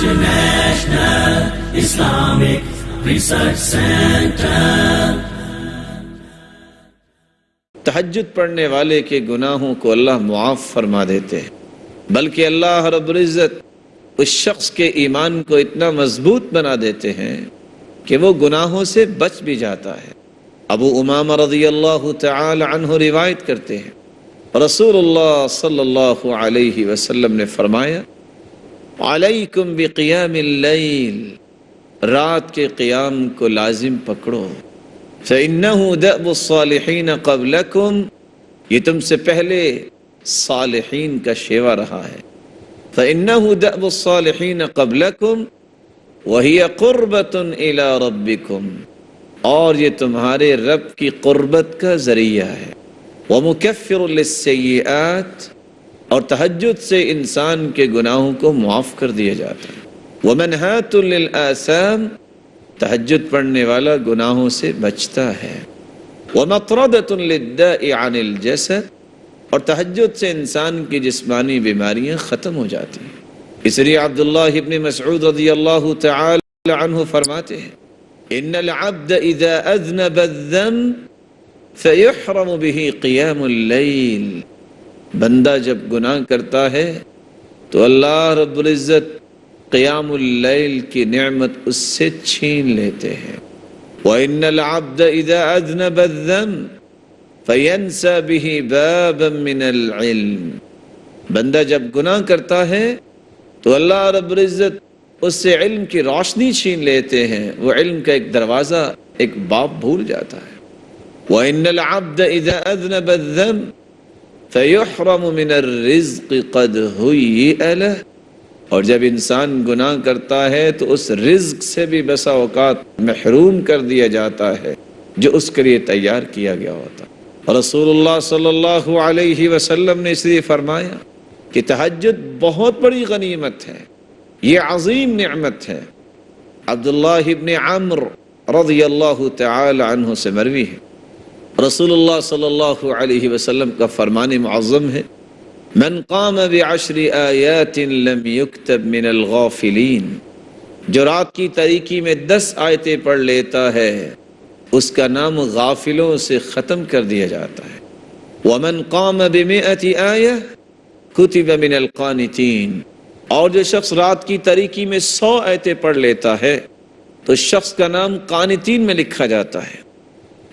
International Islamic Research Center. تہجد پڑھنے والے کے گناہوں کو اللہ معاف فرما دیتے ہیں، بلکہ اللہ رب العزت اس شخص کے ایمان کو اتنا مضبوط بنا دیتے ہیں کہ وہ گناہوں سے بچ بھی جاتا ہے۔ ابو امامہ رضی اللہ تعالی عنہ روایت کرتے ہیں، رسول اللہ صلی اللہ علیہ وسلم نے فرمایا، علیکم بقیام اللیل، رات کے قیام کو لازم پکڑو، فَإِنَّهُ دَأْبُ الصَّالِحِينَ قَبْلَكُمْ، یہ تم سے پہلے صالحین کا شیوہ رہا ہے، فَإِنَّهُ دَأْبُ الصَّالِحِينَ قَبْلَكُمْ وَهِيَ قُرْبَةٌ إِلَىٰ رَبِّكُمْ، اور یہ تمہارے رب کی قربت کا ذریعہ ہے، وَمُكَفِّرٌ لِلسَّيِّئَاتِ، اور تہجد سے انسان کے گناہوں کو معاف کر دیا جاتا ہے، وَمَنْهَاتٌ لِلْآثَامِ، تہجد پڑھنے والا گناہوں سے بچتا ہے، وَمَطْرَدَةٌ لِلدَّاءِ عَنِ الْجَسَدِ، اور تہجد سے انسان کی جسمانی بیماریاں ختم ہو جاتی ہیں۔ اس لیے عبداللہ ابن مسعود رضی اللہ تعالی عنہ فرماتے ہیں، إِنَّ الْعَبْدَ إِذَا أَذْنَبَ الذَّنْبَ فَيُحْرَمُ بِهِ قِيَامُ اللَّيْلِ، بندہ جب گناہ کرتا ہے تو اللہ رب العزت قیام اللیل کی نعمت اس سے چھین لیتے ہیں۔ وَإِنَّ الْعَبْدَ إِذَا أَذْنَبَ الذَّنْبَ فَيَنْسَى بِهِ بَابًا مِنَ الْعِلْمِ، بندہ جب گناہ کرتا ہے تو اللہ رب العزت اس سے علم کی روشنی چھین لیتے ہیں، وہ علم کا ایک دروازہ، ایک باب بھول جاتا ہے۔ وَإِنَّ الْعَبْدَ إِذَا أَذْنَبَ الذَّنْبَ فَيُحْرَمُ مِنَ الرِّزْقِ قَدْ هُيِّئَ لَهُ، اور جب انسان گناہ کرتا ہے تو اس رزق سے بھی بسا اوقات محروم کر دیا جاتا ہے جو اس کے لیے تیار کیا گیا ہوتا۔ اور رسول اللہ صلی اللہ علیہ وسلم نے اس لیے فرمایا کہ تہجد بہت بڑی غنیمت ہے، یہ عظیم نعمت ہے۔ عبداللہ ابن عمرو رضی اللہ تعالی عنہ سے مروی ہے، رسول اللہ صلی اللہ علیہ وسلم کا فرمان معظم ہے، من قام بعشر آیات لم یکتب من الغافلین، جو رات کی تاریکی میں 10 آیتیں پڑھ لیتا ہے اس کا نام غافلوں سے ختم کر دیا جاتا ہے۔ ومن قام ب100 آیہ کتب من القانتین، اور جو شخص رات کی تاریکی میں 100 آیتیں پڑھ لیتا ہے تو اس شخص کا نام قانتین میں لکھا جاتا ہے۔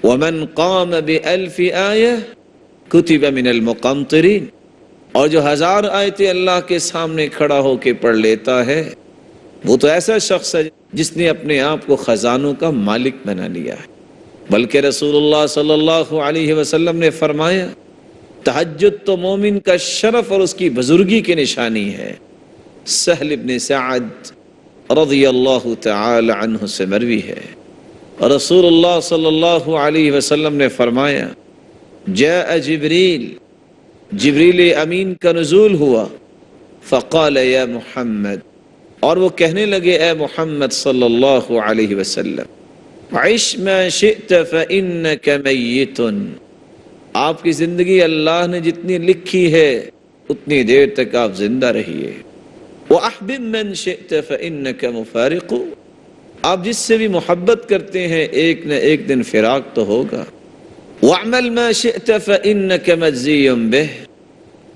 ومن قام ب1000 آیہ کتب من المقنطرین، اور جو 1000 آیتیں اللہ کے سامنے کھڑا ہو کے پڑھ لیتا ہے وہ تو ایسا شخص ہے جس نے اپنے آپ کو خزانوں کا مالک بنا لیا ہے۔ بلکہ رسول اللہ صلی اللہ علیہ وسلم نے فرمایا، تہجد تو مومن کا شرف اور اس کی بزرگی کی نشانی ہے۔ سہل ابن سعد رضی اللہ تعالی عنہ سے مروی ہے، رسول اللہ صلی اللہ علیہ وسلم نے فرمایا، جاء جبریل امین کا نزول ہوا، فقال یا محمد، اور وہ کہنے لگے اے محمد صلی اللہ علیہ وسلم، عش ما شئت فإنک میت، آپ کی زندگی اللہ نے جتنی لکھی ہے اتنی دیر تک آپ زندہ رہیے، وأحبب من شئت فإنک مفارق، آپ جس سے بھی محبت کرتے ہیں ایک نہ ایک دن فراق تو ہوگا، وَاعْمَلْ مَا شِئْتَ فَإِنَّكَ مَجْزِيٌّ بِهِ،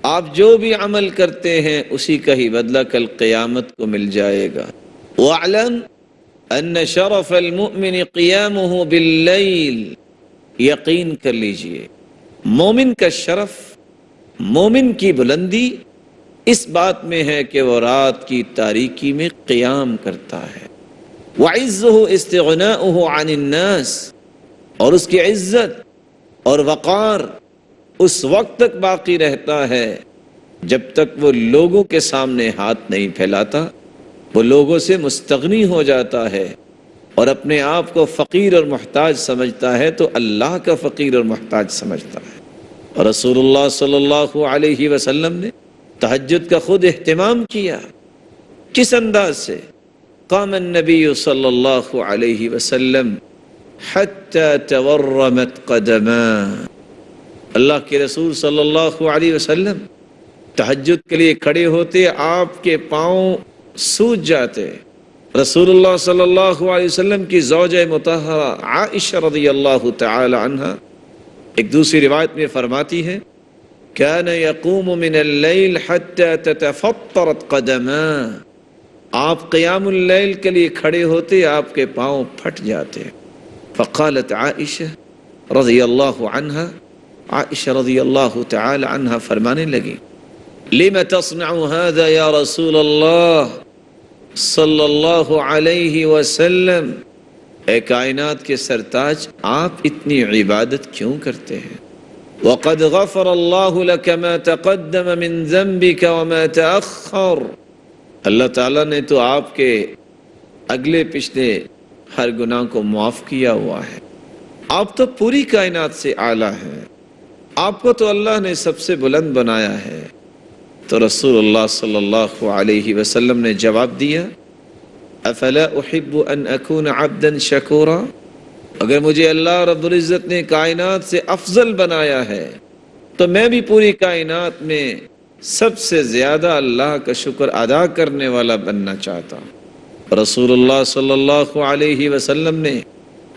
آپ جو بھی عمل کرتے ہیں اسی کا ہی بدلہ کل قیامت کو مل جائے گا۔ وَاعْلَمْ أَنَّ شَرَفَ الْمُؤْمِنِ قِيَامُهُ بِاللَّيْلِ، یقین کر لیجئے مومن کا شرف، مومن کی بلندی اس بات میں ہے کہ وہ رات کی تاریکی میں قیام کرتا ہے۔ وَعِزُّهُ اسْتِغْنَاؤُهُ عَنِ النَّاسِ، اور اس کی عزت اور وقار اس وقت تک باقی رہتا ہے جب تک وہ لوگوں کے سامنے ہاتھ نہیں پھیلاتا، وہ لوگوں سے مستغنی ہو جاتا ہے اور اپنے آپ کو فقیر اور محتاج سمجھتا ہے تو اللہ کا فقیر اور محتاج سمجھتا ہے۔ اور رسول اللہ صلی اللہ علیہ وسلم نے تہجد کا خود اہتمام کیا۔ کس انداز سے؟ قام النبی صلی اللہ علیہ وسلم حتی تورمت قدماہ، اللہ کے رسول صلی اللہ علیہ وسلم تہجد کے لیے کھڑے ہوتے، آپ کے پاؤں सूझ जाते। रसूलुल्लाह सल्लल्लाहु अलैहि वसल्लम की ज़ौजा मुतहरा आइशा रज़ियल्लाहु तआला अन्हा एक दूसरी रिवायत में फरमाती है, कान यक़ूमु मिनल लैल हत्ता ततफ़त्तरत क़दमा, आप क़ियामुल लैल के लिए खड़े होते आपके पाँव फट जाते। फ़क़ालत आइशा रज़ियल्लाहु अन्हा, आइशा रज़ियल्लाहु तआला अन्हा फरमाने लगी, लिमा तस्नअु हाज़ा या रसूलल्लाह सल्लल्लाहु अलैहि वसल्लम, ए कायनात के सरताज आप इतनी इबादत क्यों करते हैं? वक़द गफ़रल्लाहु लक मा तक़द्दम मिन ज़ंबिक व मा तअख़्ख़र, अल्लाह ताला ने तो आपके अगले पिछले हर गुनाह को माफ़ किया हुआ है। आप तो पूरी कायनात से आला हैं, आपको तो अल्लाह ने सबसे बुलंद बनाया है। तो रसूलुल्लाह सल्लल्लाहु अलैहि वसल्लम ने जवाब दिया, अफला उहिब्बु अन अकून अब्दन शकूरा, अगर मुझे अल्लाह रब्बुल इज़्ज़त ने कायनात से अफजल बनाया है तो मैं भी पूरी कायनात में सबसे ज्यादा अल्लाह का शुक्र अदा करने वाला बनना चाहता। रसूलुल्लाह सल्लल्लाहु अलैहि वसल्लम ने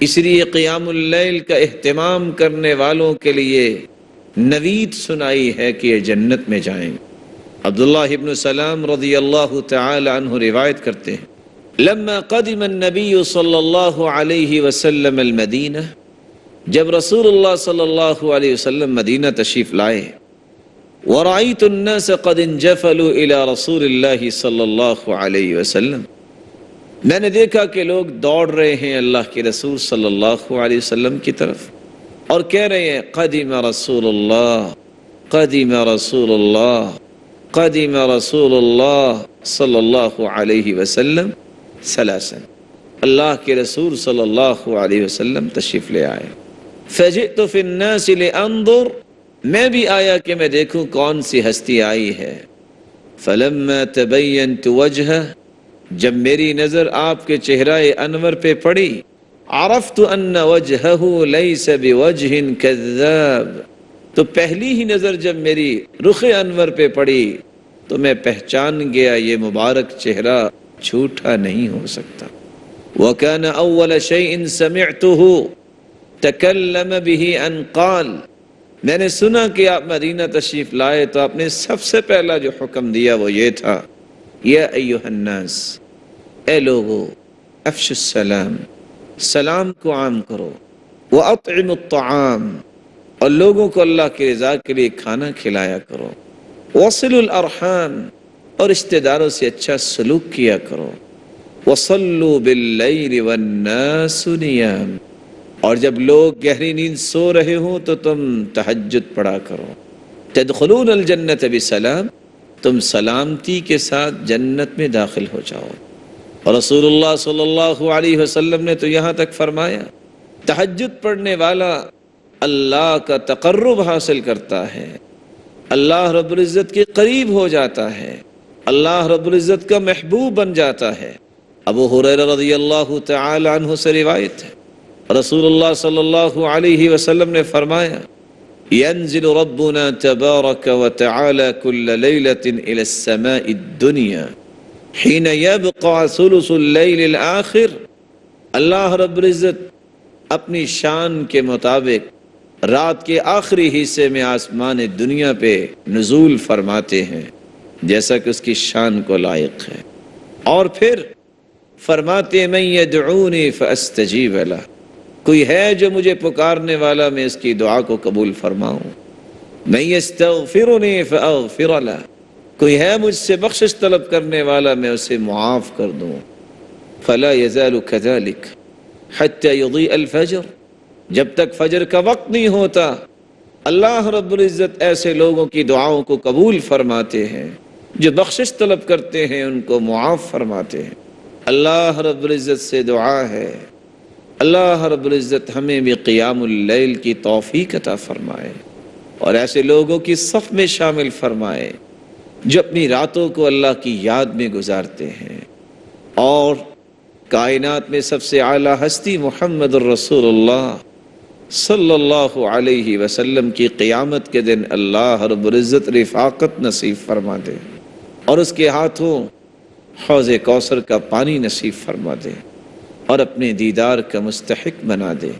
इसलिए क़ियामुल लैल का एहतिमाम करने वालों के लिए नवीद सुनाई है कि ये जन्नत में जाएंगे। अब्दुल्लाह इब्न सलाम रज़ियल्लाहु तआला अन्हु रिवायत करते हैं, लम्मा क़दिम अन्नबी सल्लल्लाहु अलैहि वसल्लम अल-मदीना, जब रसूलुल्लाह सल्लल्लाहु अलैहि वसल्लम मदीना तशरीफ लाए, वराइतु अन्नास क़द इंजफ़लू इला रसूलिल्लाहि सल्लल्लाहु अलैहि वसल्लम, मैंने देखा कि लोग दौड़ रहे हैं अल्लाह के रसूल सल्लल्लाहु अलैहि वसल्लम की तरफ और कह रहे हैं, क़दिम रसूलुल्लाह, क़दिम रसूलुल्लाह, क़दिम रसूलुल्लाह सल्लल्लाहु अलैहि वसल्लम सलासन, अल्लाह के रसूल सल्लल्लाहु अलैहि वसल्लम तशरीफ ले आए। फजिअतु फिन्नास लिअंज़ुर, मैं भी आया कि मैं देखूं कौन सी हस्ती आई है। फलम्मा तबय्यनतु वजहह, जब मेरी नजर आपके चेहराए अनवर पे पड़ी, अरफ्तु अन्ना वजहहु लैसा बिवजहिन कज़्ज़ाब, तो पहली ही नजर जब मेरी रुखे अनवर पे पड़ी तो मैं पहचान गया ये मुबारक चेहरा झूठा नहीं हो सकता। वकान अव्वल शैइन समिअतुहु तकल्लम बिही अन क़ाल, मैंने सुना कि आप मदीना तशरीफ लाए तो आपने सबसे पहला जो हुक्म दिया वो ये था, या अय्युहन्नास, ए लोगो, अफ़शुस सलाम, सलाम को आम करो, व अत्इमुत तआम, और लोगों को अल्लाह की रज़ा के लिए खाना खिलाया करो, वसिलुल अरहाम, और रिश्तेदारों से अच्छा सलूक किया करो, वसल्लु बिल्लैलि वन्नासु नियाम, और जब लोग गहरी नींद सो रहे हो तो तुम तहज्जुद पढ़ा करो। तदखुलूनल जन्नत बिसलाम, तुम सलामती के साथ जन्नत में दाखिल हो जाओ। और रसूलुल्लाह सल्लल्लाहु अलैहि वसल्लम ने तो यहाँ तक फरमाया, तहज्जुद पढ़ने वाला अल्लाह का तक़र्रुब हासिल करता है, अल्लाह रब्बुल इज़्ज़त के करीब हो जाता है, अल्लाह रब्बुल इज़्ज़त का महबूब बन जाता है। अबू हुरैरा रज़ियल्लाहु तआला अन्हु से रिवायत है, रसूलुल्लाह सल्लल्लाहु अलैहि वसल्लम ने फरमाया, यंज़िलु रब्बुना तबारक व तआला कुल्ल लैलतिन इला अस्समाइ दुनिया हिन यबक़ा सुलुसुल लैलिल आखिर, अल्लाह रब्बुल इज़्ज़त अपनी शान के मुताबिक रात के आखिरी हिस्से में आसमान दुनिया पे नुज़ूल फरमाते हैं जैसा कि उसकी शान को लायक है, और फिर फरमाते मैं यदऊनी फअस्तजीब लह, कोई है जो मुझे पुकारने वाला, मैं इसकी दुआ को कबूल फरमाऊं। मैं यस्तगफिरुनी फअगफिर लह, कोई है मुझसे बख्शिश तलब करने वाला, मैं उसे मुआफ कर दूं। फला यज़ालु कज़ालिक हत्ता युदी अल फजर, जब तक फजर का वक्त नहीं होता अल्लाह रब्बुल इज़्ज़त ऐसे लोगों की दुआओं को कबूल फरमाते हैं जो बख्शिश तलब करते हैं, उनको मुआफ फरमाते हैं। अल्लाह रब्बुल इज़्ज़त से दुआ है, अल्लाह रब्बुल इज़्ज़त हमें भी क़ियामुल लैल की तौफ़ीक़ अता फरमाए और ऐसे लोगों की सफ़ में शामिल फरमाए जो अपनी रातों को अल्लाह की याद में गुजारते हैं। और कायनात में सबसे आला हस्ती मुहम्मदुर रसूलुल्लाह सल्लल्लाहु अलैहि वसल्लम की क़ियामत के दिन अल्लाह रब्बुल इज़्ज़त रिफ़ाक़त नसीब फरमा दे और उसके हाथों حوض کوثر کا پانی نصیب فرما دے اور اپنے دیدار کا مستحق بنا دے۔